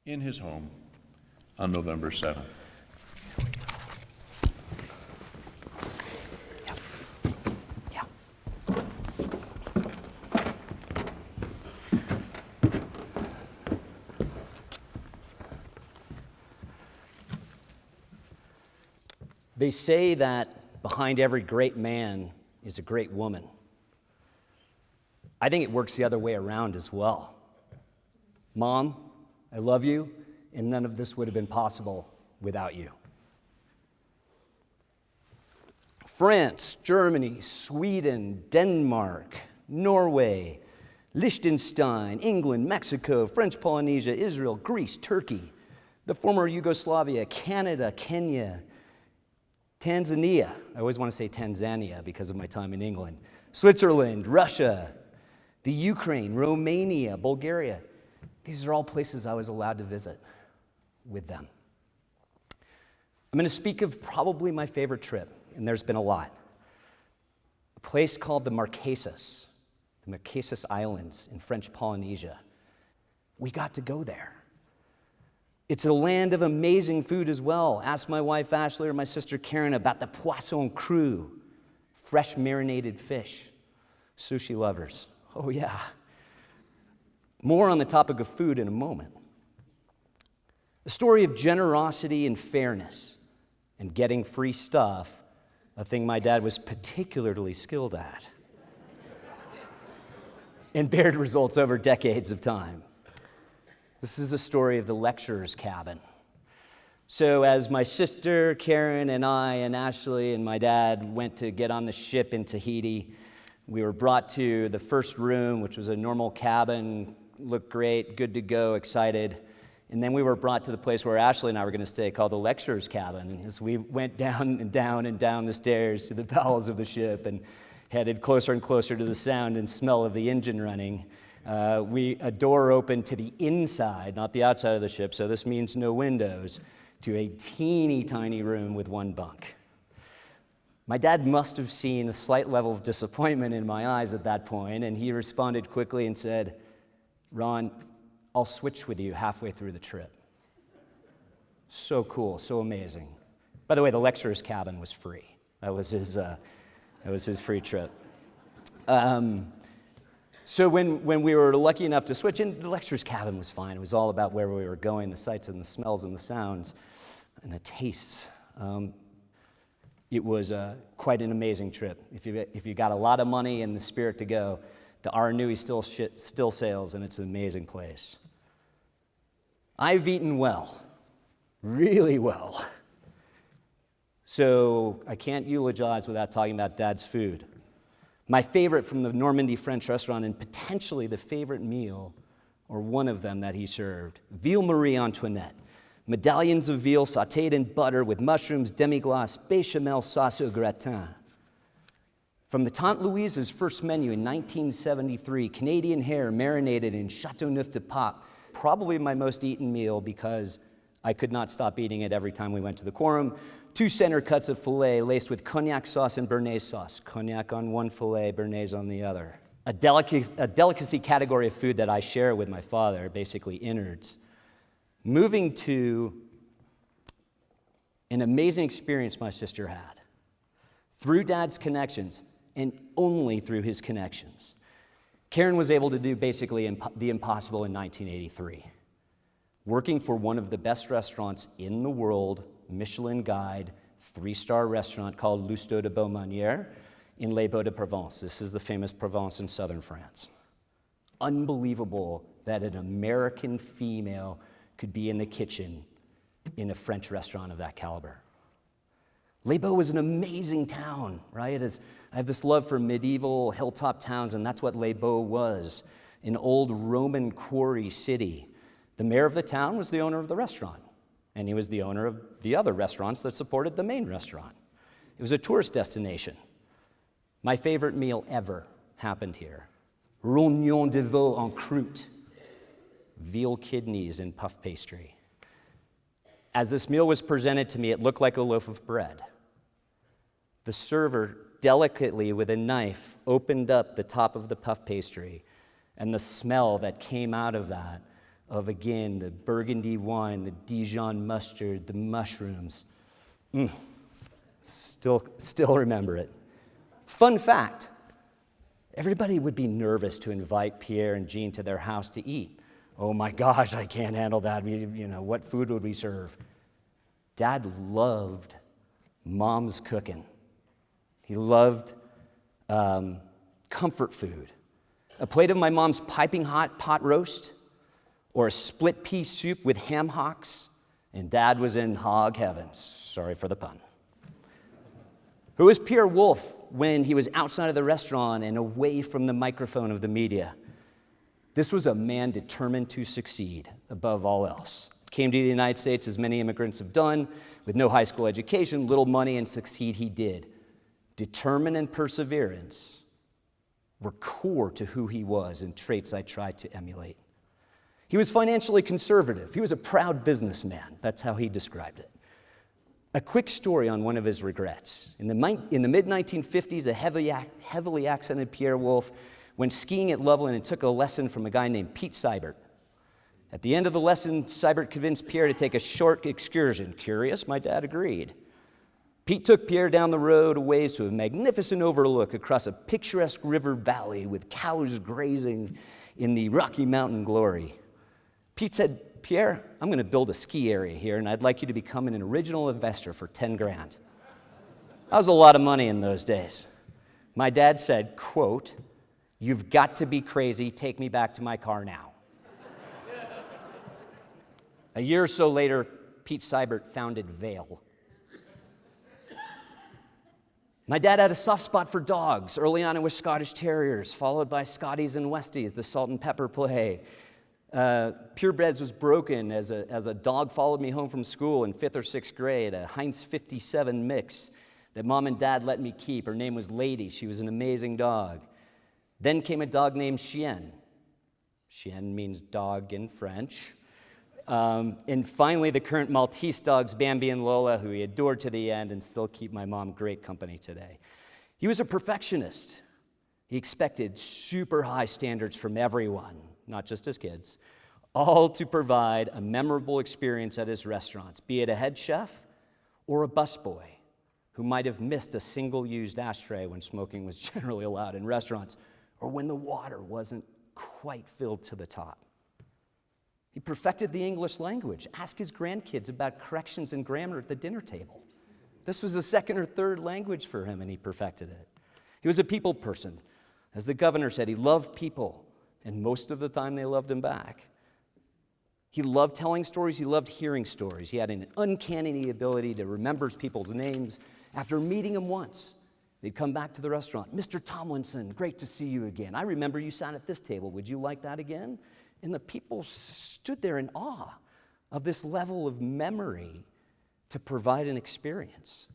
in his home on November 7th. They say that behind every great man is a great woman. I think it works the other way around as well. Mom, I love you, and none of this would have been possible without you. France, Germany, Sweden, Denmark, Norway, Liechtenstein, England, Mexico, French Polynesia, Israel, Greece, Turkey, the former Yugoslavia, Canada, Kenya, Tanzania, I always want to say Tanzania because of my time in England, Switzerland, Russia, the Ukraine, Romania, Bulgaria. These are all places I was allowed to visit with them. I'm going to speak of probably my favorite trip, and there's been a lot. A place called the Marquesas Islands in French Polynesia. We got to go there. It's a land of amazing food as well. Ask my wife Ashley or my sister Karen about the poisson cru, fresh marinated fish. Sushi lovers. Oh yeah. More on the topic of food in a moment. A story of generosity and fairness and getting free stuff, a thing my dad was particularly skilled at, and bared results over decades of time. This is a story of the lecturer's cabin. So as my sister, Karen, and I, and Ashley, and my dad went to get on the ship in Tahiti, we were brought to the first room, which was a normal cabin, looked great, good to go, excited. And then we were brought to the place where Ashley and I were going to stay, called the lecturer's cabin. And as we went down and down and down the stairs to the bowels of the ship and headed closer and closer to the sound and smell of the engine running, a door opened to the inside, not the outside of the ship, so this means no windows, to a teeny tiny room with one bunk. My dad must have seen a slight level of disappointment in my eyes at that point, and he responded quickly and said, "Ron, I'll switch with you halfway through the trip." So cool, so amazing. By the way, the lecturer's cabin was free. That was his free trip. So when we were lucky enough to switch in, the lecturer's cabin was fine. It was all about where we were going, the sights and the smells and the sounds and the tastes. It was quite an amazing trip. If you got a lot of money and the spirit to go, the Aranui still sails, and it's an amazing place. I've eaten well, really well. So I can't eulogize without talking about Dad's food. My favorite from the Normandy French restaurant, and potentially the favorite meal, or one of them that he served, veal Marie Antoinette. Medallions of veal sautéed in butter with mushrooms, demi-glace, béchamel sauce au gratin. From the Tante Louise's first menu in 1973, Canadian hare marinated in Châteauneuf-du-Pape, probably my most eaten meal because I could not stop eating it every time we went to the quorum. 2 center cuts of filet laced with cognac sauce and béarnaise sauce. Cognac on one filet, béarnaise on the other. A delicacy category of food that I share with my father, basically innards. Moving to an amazing experience my sister had. Through Dad's connections, and only through his connections, Karen was able to do basically the impossible in 1983. Working for one of the best restaurants in the world, Michelin Guide, 3-star restaurant called L'Ousto de Beaumanière in Les Baux de Provence. This is the famous Provence in southern France. Unbelievable that an American female could be in the kitchen in a French restaurant of that caliber. Les Baux was an amazing town, right? I have this love for medieval hilltop towns, and that's what Les Baux was, an old Roman quarry city. The mayor of the town was the owner of the restaurant, and he was the owner of the other restaurants that supported the main restaurant. It was a tourist destination. My favorite meal ever happened here. Rognon de veau en croûte, veal kidneys in puff pastry. As this meal was presented to me, it looked like a loaf of bread. The server delicately with a knife opened up the top of the puff pastry, and the smell that came out of that of, again, the burgundy wine, the Dijon mustard, the mushrooms. Still remember it. Fun fact, everybody would be nervous to invite Pierre and Jean to their house to eat. Oh my gosh, I can't handle that. What food would we serve? Dad loved Mom's cooking. He loved comfort food. A plate of my mom's piping hot pot roast, or a split pea soup with ham hocks, and Dad was in hog heaven. Sorry for the pun. Who was Pierre Wolfe when he was outside of the restaurant and away from the microphone of the media? This was a man determined to succeed above all else. Came to the United States, as many immigrants have done, with no high school education, little money, and succeed he did. Determined and perseverance were core to who he was and traits I tried to emulate. He was financially conservative. He was a proud businessman. That's how he described it. A quick story on one of his regrets. In the mid-1950s, a heavily accented Pierre Wolfe went skiing at Loveland and took a lesson from a guy named Pete Seibert. At the end of the lesson, Seibert convinced Pierre to take a short excursion. Curious, my dad agreed. Pete took Pierre down the road a ways to a magnificent overlook across a picturesque river valley with cows grazing in the Rocky Mountain glory. Pete said, Pierre, I'm going to build a ski area here, and I'd like you to become an original investor for 10 grand. That was a lot of money in those days. My dad said, quote, "You've got to be crazy. Take me back to my car now." A year or so later, Pete Seibert founded Vail. My dad had a soft spot for dogs. Early on, it was Scottish Terriers, followed by Scotties and Westies, the salt and pepper play. Purebreds was broken as a dog followed me home from school in 5th or 6th grade, a Heinz 57 mix that Mom and Dad let me keep. Her name was Lady. She was an amazing dog. Then came a dog named Chien. Chien means dog in French. And finally, the current Maltese dogs, Bambi and Lola, who he adored to the end and still keep my mom great company today. He was a perfectionist. He expected super high standards from everyone, not just his kids, all to provide a memorable experience at his restaurants, be it a head chef or a busboy who might have missed a single-used ashtray when smoking was generally allowed in restaurants, or when the water wasn't quite filled to the top. He perfected the English language. Ask his grandkids about corrections and grammar at the dinner table. This was a second or third language for him, and he perfected it. He was a people person. As the governor said, he loved people, and most of the time they loved him back. He loved telling stories. He loved hearing stories. He had an uncanny ability to remember people's names. After meeting him once, they'd come back to the restaurant. "Mr. Tomlinson, great to see you again. I remember you sat at this table. Would you like that again?" And the people stood there in awe of this level of memory to provide an experience.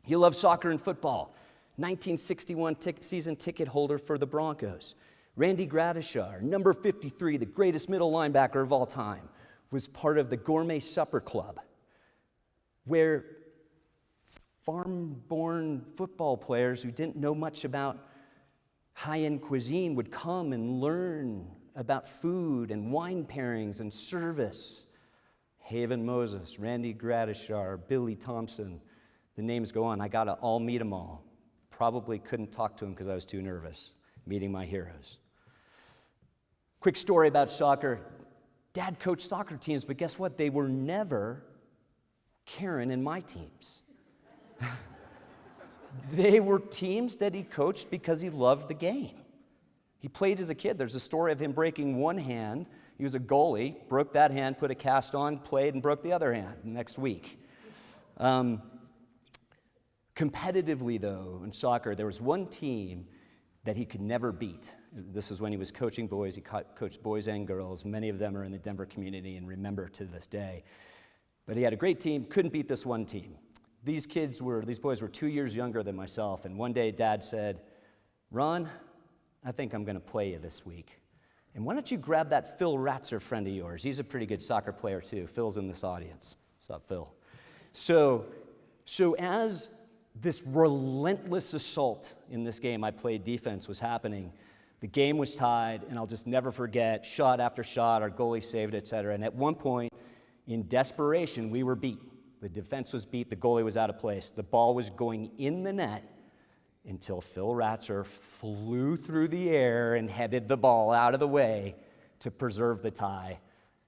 He loved soccer and football. 1961 season ticket holder for the Broncos. Randy Gradishar, number 53, the greatest middle linebacker of all time, was part of the Gourmet Supper Club, where farm-born football players who didn't know much about high-end cuisine would come and learn about food and wine pairings and service. Haven Moses, Randy Gradishar, Billy Thompson, the names go on. I got to all meet them all. Probably couldn't talk to them because I was too nervous, meeting my heroes. Quick story about soccer. Dad coached soccer teams, but guess what? They were never Karen and my teams. They were teams that he coached because he loved the game. He played as a kid. There's a story of him breaking one hand. He was a goalie, broke that hand, put a cast on, played, and broke the other hand next week. Competitively, though, in soccer, there was one team that he could never beat. This was when he was coaching boys. He coached boys and girls. Many of them are in the Denver community and remember to this day. But he had a great team, couldn't beat this one team. These boys were 2 years younger than myself, and one day Dad said, "Ron, I think I'm going to play you this week. And why don't you grab that Phil Ratzer friend of yours? He's a pretty good soccer player too. Phil's in this audience. What's up, Phil?" So as this relentless assault in this game, I played defense, was happening, The game was tied, and I'll just never forget, shot after shot, our goalie saved it, et cetera. And at one point, in desperation, we were beat. The defense was beat, the goalie was out of place. The ball was going in the net until Phil Ratzer flew through the air and headed the ball out of the way to preserve the tie.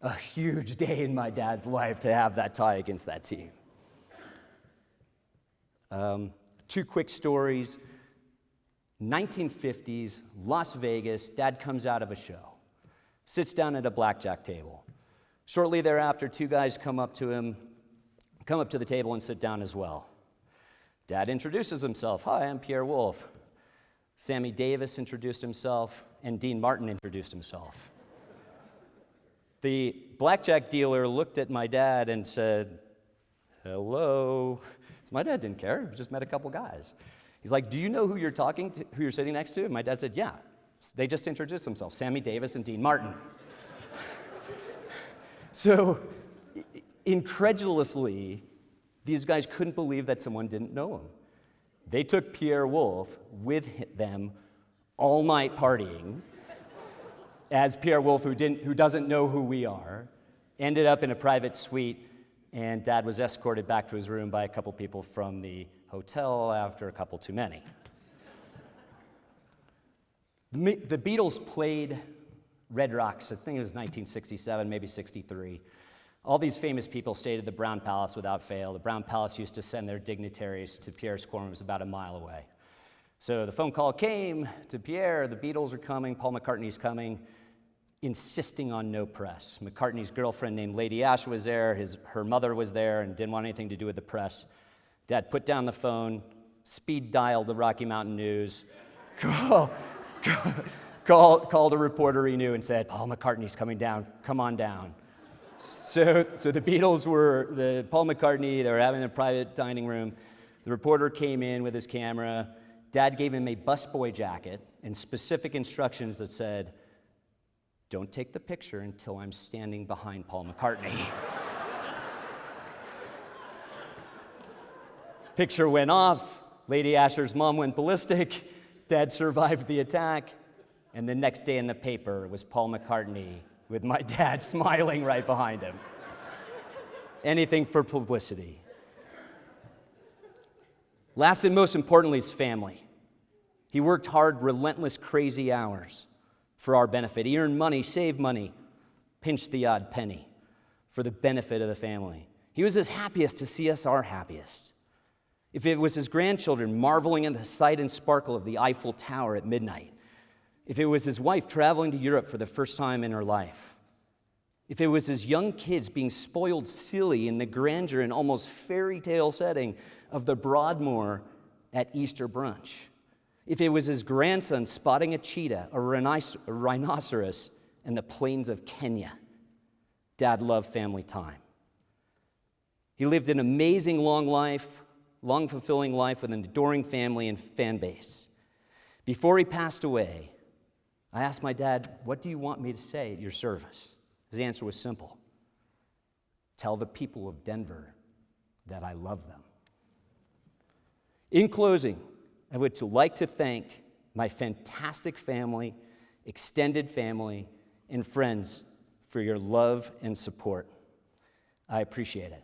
A huge day in my dad's life to have that tie against that team. Two quick stories. 1950s, Las Vegas, Dad comes out of a show, sits down at a blackjack table. Shortly thereafter, two guys come up to the table and sit down as well. Dad introduces himself. Hi, I'm Pierre Wolfe. Sammy Davis introduced himself, and Dean Martin introduced himself. The blackjack dealer looked at my dad and said, hello. So my dad didn't care, he just met a couple guys. He's like, do you know who you're talking to, who you're sitting next to? And my dad said, yeah. They just introduced themselves, Sammy Davis and Dean Martin. So, incredulously, these guys couldn't believe that someone didn't know him. They took Pierre Wolfe with them all night partying as Pierre Wolfe, who doesn't know who we are, ended up in a private suite, and Dad was escorted back to his room by a couple people from the hotel after a couple too many. The Beatles played Red Rocks, I think it was 1967, maybe 63. All these famous people stayed at the Brown Palace without fail. The Brown Palace used to send their dignitaries to Pierre's corner, it was about a mile away. So the phone call came to Pierre, the Beatles are coming, Paul McCartney's coming, insisting on no press. McCartney's girlfriend named Lady Ash was there, her mother was there and didn't want anything to do with the press. Dad put down the phone, speed dialed the Rocky Mountain News, called a reporter he knew and said, Paul McCartney's coming down, come on down. So the Beatles Paul McCartney, they were having a private dining room. The reporter came in with his camera. Dad gave him a busboy jacket and specific instructions that said, don't take the picture until I'm standing behind Paul McCartney. Picture went off. Lady Asher's mom went ballistic. Dad survived the attack. And the next day in the paper was Paul McCartney with my dad smiling right behind him. Anything for publicity. Last and most importantly is family. He worked hard, relentless, crazy hours for our benefit. He earned money, saved money, pinched the odd penny for the benefit of the family. He was his happiest to see us our happiest. If it was his grandchildren marveling at the sight and sparkle of the Eiffel Tower at midnight, if it was his wife traveling to Europe for the first time in her life, if it was his young kids being spoiled silly in the grandeur and almost fairy tale setting of the Broadmoor at Easter brunch, if it was his grandson spotting a cheetah, a rhinoceros in the plains of Kenya, Dad loved family time. He lived an amazing long fulfilling life with an adoring family and fan base. Before he passed away, I asked my dad, what do you want me to say at your service? His answer was simple. Tell the people of Denver that I love them. In closing, I would like to thank my fantastic family, extended family, and friends for your love and support. I appreciate it.